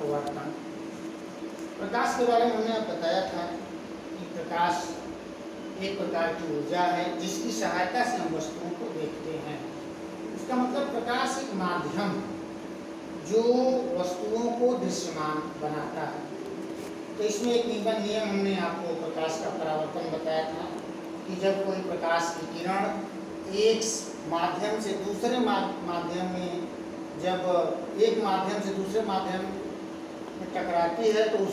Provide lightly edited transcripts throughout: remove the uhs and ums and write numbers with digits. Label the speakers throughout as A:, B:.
A: अपवर्तन। प्रकाश के बारे में हमने बताया था कि प्रकाश एक प्रकार की ऊर्जा है जिसकी सहायता से हम वस्तुओं को देखते हैं। इसका मतलब प्रकाश एक माध्यम जो वस्तुओं को दृश्यमान बनाता है। तो इसमें एक नियम हमने आपको प्रकाश का परावर्तन बताया था कि जब कोई प्रकाश की किरण एक माध्यम से दूसरे माध्यम में, जब एक माध्यम से दूसरे माध्यम में टकराती है तो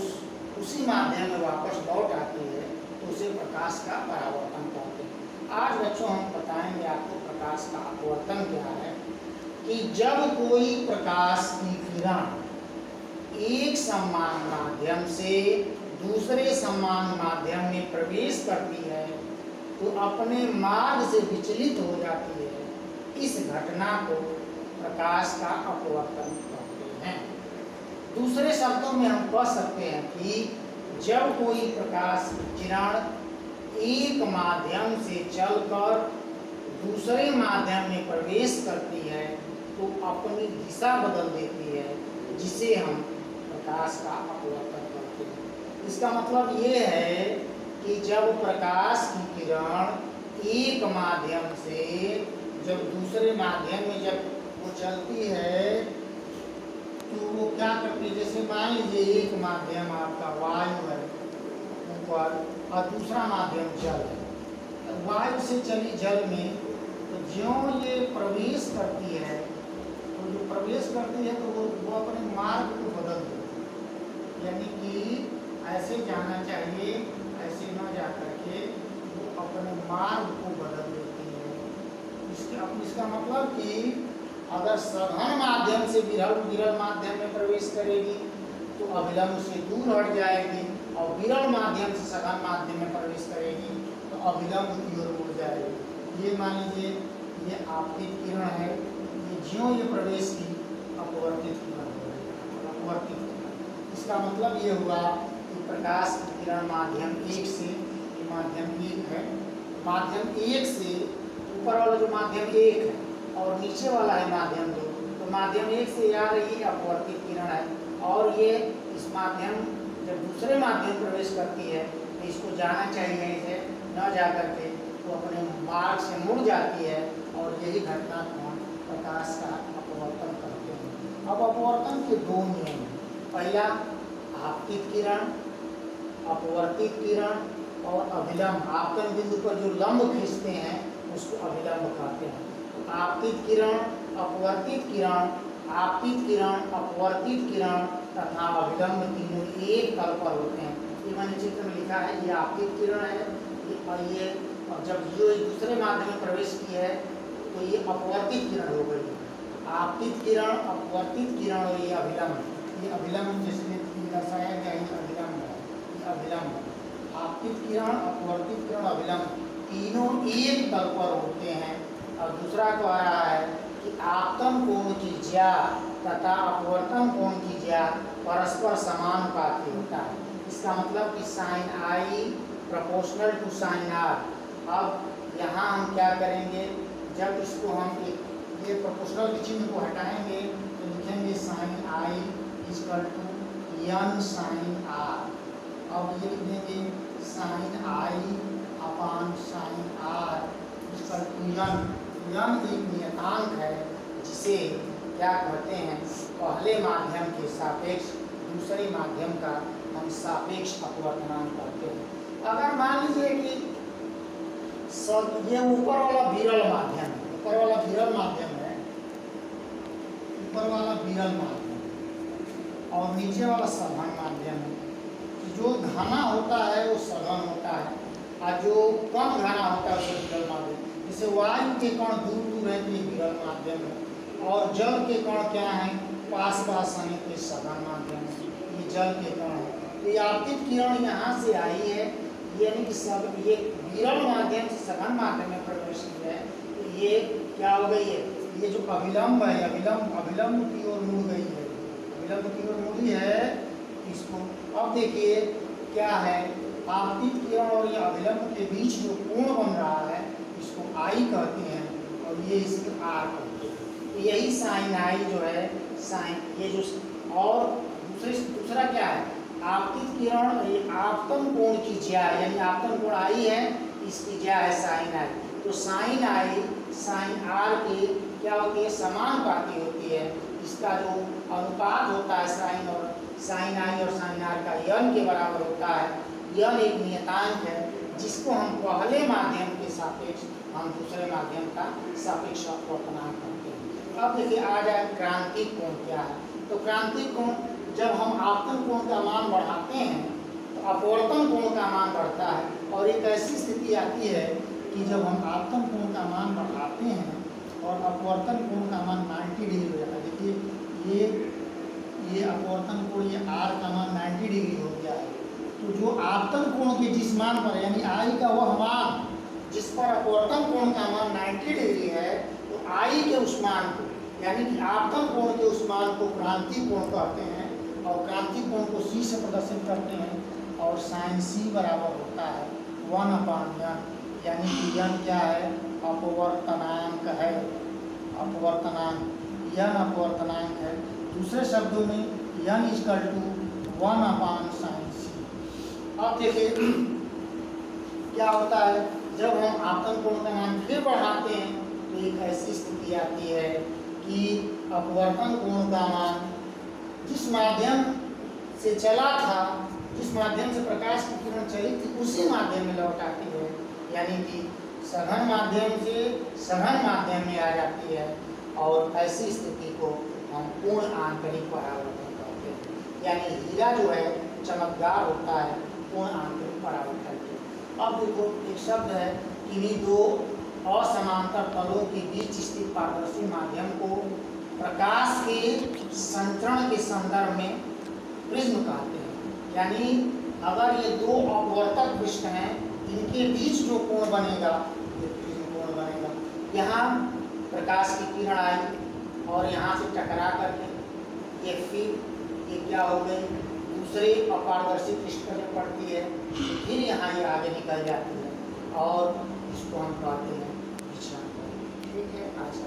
A: उसी माध्यम में वापस लौट आती है, तो उसे प्रकाश का परावर्तन कहते हैं। आज बच्चों हम बताएंगे आपको प्रकाश का अपवर्तन क्या है। कि जब कोई प्रकाश की किरण एक समान माध्यम से दूसरे समान माध्यम में प्रवेश करती है तो अपने मार्ग से विचलित हो जाती है। इस घटना को प्रकाश का अपवर्तन कहते हैं। दूसरे शब्दों में हम कह सकते हैं कि जब कोई प्रकाश की किरण एक माध्यम से चलकर दूसरे माध्यम में प्रवेश करती है तो अपनी दिशा बदल देती है, जिसे हम प्रकाश का अपवर्तन करते हैं। इसका मतलब ये है कि जब प्रकाश की किरण एक माध्यम से जब दूसरे माध्यम में जब वो चलती है तो वो क्या करती है, जैसे मान लीजिए एक माध्यम आपका वायु है ऊपर और दूसरा माध्यम जल है। वायु से चली जल में तो ज्यों ये प्रवेश करती है तो जो प्रवेश करती है तो वो अपने मार्ग को बदल देती है। यानी कि ऐसे जाना चाहिए, ऐसे न जा करके वो अपने मार्ग को बदल देती है। इसका मतलब कि अगर सघन माध्यम से विरल माध्यम में प्रवेश करेगी तो अभिलंब से दूर हट जाएगी, और विरल माध्यम से सघन माध्यम में प्रवेश करेगी तो अभिलंब की ओर मुड़ जाएगी। ये मान लीजिए ये आपतित किरण है, ये ज्यों ये प्रवेश की अपवर्तित किरण हो रही है, अपवर्तित किरण। इसका मतलब ये हुआ कि प्रकाश की किरण माध्यम एक से, ये माध्यम एक है, माध्यम एक से ऊपर वाला जो माध्यम एक है और नीचे वाला है माध्यम दो, तो माध्यम एक से आ रही है अपवर्तित किरण है, और ये इस माध्यम जब दूसरे माध्यम प्रवेश करती है तो इसको जाना चाहिए, इसे न जा करके तो अपने मार्ग से मुड़ जाती है, और यही घटना को हम प्रकाश का अपवर्तन करते हैं। अब अपवर्तन के दो नियम हैं। पहला आपतित किरण, अपवर्तित किरण और अभिलंब। आपतन बिंदु पर जो लंब खींचते हैं उसको अभिलंब कहते हैं। आपतित किरण, अपवर्तित किरण, आपतित किरण, अपवर्तित किरण तथा अभिलंब तीनों एक तल पर होते हैं। ये मैंने चित्र में लिखा है, ये आपतित किरण है और ये, और जब ये दूसरे माध्यम में प्रवेश की है तो ये अपवर्तित किरण हो गई। आपतित किरण, अपवर्तित किरण और ये अभिलंब जिसमें दर्शाया गया है अभिलंब है, ये अभिलंब है। आपतित किरण, अपवर्तित किरण, अभिलंब तीनों एक तल पर होते हैं। और दूसरा कह रहा है कि आपतन कोण की ज्या तथा अपवर्तन कोण की ज्या परस्पर समानुपाती होता है। इसका मतलब कि sine I proportional to sine are. अब यहाँ हम क्या करेंगे, जब इसको हम ये प्रोपोर्शनल के चिन्ह को हटाएंगे तो लिखेंगे sine i equal to n sine are. अब ये लिखेंगे sine i upon sine r equal to n. N एक नियतांक है जिसे क्या कहते हैं, पहले माध्यम के सापेक्ष दूसरे माध्यम का हम सापेक्ष अपवर्तनांक करते हैं। अगर मान लीजिए कि ये ऊपर वाला विरल माध्यम है, ऊपर वाला विरल माध्यम है, ऊपर वाला विरल माध्यम और नीचे वाला सघन माध्यम है। जो घना होता है वो सघन होता है और जो कम घना होता है वो विरल माध्यम। जैसे वायु के कण दूर दूर है तो ये विरल माध्यम है, और जल के कण क्या है, पास पास हैं तो सघन माध्यम है, ये जल के कण है। तो ये आपतित किरण यहाँ से आई है, यानी कि सब ये विरल माध्यम से सघन माध्यम में प्रवेश की है, तो ये क्या हो गई है, ये जो अभिलंब है, अभिलंब की ओर मुड़ गई है, अभिलंब की ओर मुड़ी है इसको। अब देखिए क्या है, आपतित किरण और ये अभिलंब के बीच जो कोण बन रहा है इसको आई कहते हैं, और ये इसको आर कहते हैं। तो यही साइन आई जो है, साइन ये जो, और दूसरा क्या है, आपतित किरण, ये आपतन कोण की ज्या, यानी आपतन कोण आई है, इसकी ज्या है साइन आई। तो साइन आई साइन आर की क्या होती है, समानुपाती होती है। इसका जो अनुपात होता है साइन आई और साइन आर का यन के बराबर होता है। यन एक नियतांक है जिसको हम पहले माध्यम के सापेक्ष हम दूसरे माध्यम का सापेक्ष अपवर्तनांक करते हैं। अब देखिए आ जाए क्रांतिक कोण क्या है। तो क्रांतिक कोण, जब हम आपतन कोण का मान बढ़ाते हैं तो अपवर्तन कोण का मान बढ़ता है। और एक ऐसी स्थिति आती है कि जब हम आपतन कोण का मान बढ़ाते हैं और अपवर्तन कोण का मान 90 डिग्री हो जाता है। देखिए ये अपवर्तन कोण, ये आर का मान 90 डिग्री हो गया है। तो जो आपतन कोण के जिस मान पर, यानी आई का वह मान जिस पर अपवर्तन कोण का मान 90 डिग्री है, तो आई के उस मान को, यानी कि आपतन कोण के उस मान को क्रांतिक कोण कहते हैं। और क्रांतिक कोण को सी से प्रदर्शित करते हैं। और साइन सी बराबर होता है 1/n, यानी कि यन क्या है, अपवर्तनांक है। अपवर्तनांक, यन अपवर्तनांक है। दूसरे शब्दों में यन इक्वल टू 1/sin c। अब देखिए क्या होता है, जब हम आपतन कोण का मान फिर बढ़ाते हैं तो एक ऐसी स्थिति आती है कि अपवर्तन कोण का मान जिस माध्यम से चला था, जिस माध्यम से प्रकाश की किरण चली थी, उसी माध्यम में लौट आती है। यानी कि सघन माध्यम से सघन माध्यम में आ जाती है। और ऐसी स्थिति को हम पूर्ण आंतरिक परावर्तन कहते हैं। यानी हीरा जो है चमकदार होता है पूर्ण आंतरिक परावर्तन के। अब देखो एक शब्द है, किन्हीं दो असमांतर तलों के बीच स्थित पारदर्शी माध्यम को प्रकाश के संचरण के संदर्भ में प्रिज्म कहते हैं। यानी अगर ये दो अपवर्तक पृष्ठ हैं, इनके बीच जो कोण बनेगा ये प्रिज्म कोण बनेगा। यहाँ प्रकाश की किरण आई और यहाँ से टकरा करके ये फिर ये क्या हो गई, दूसरे अपारदर्शी पृष्ठ पर जब पड़ती है फिर यहाँ ये आगे निकल जाती है और इसको हम कहते हैं विचलन। ठीक है, आज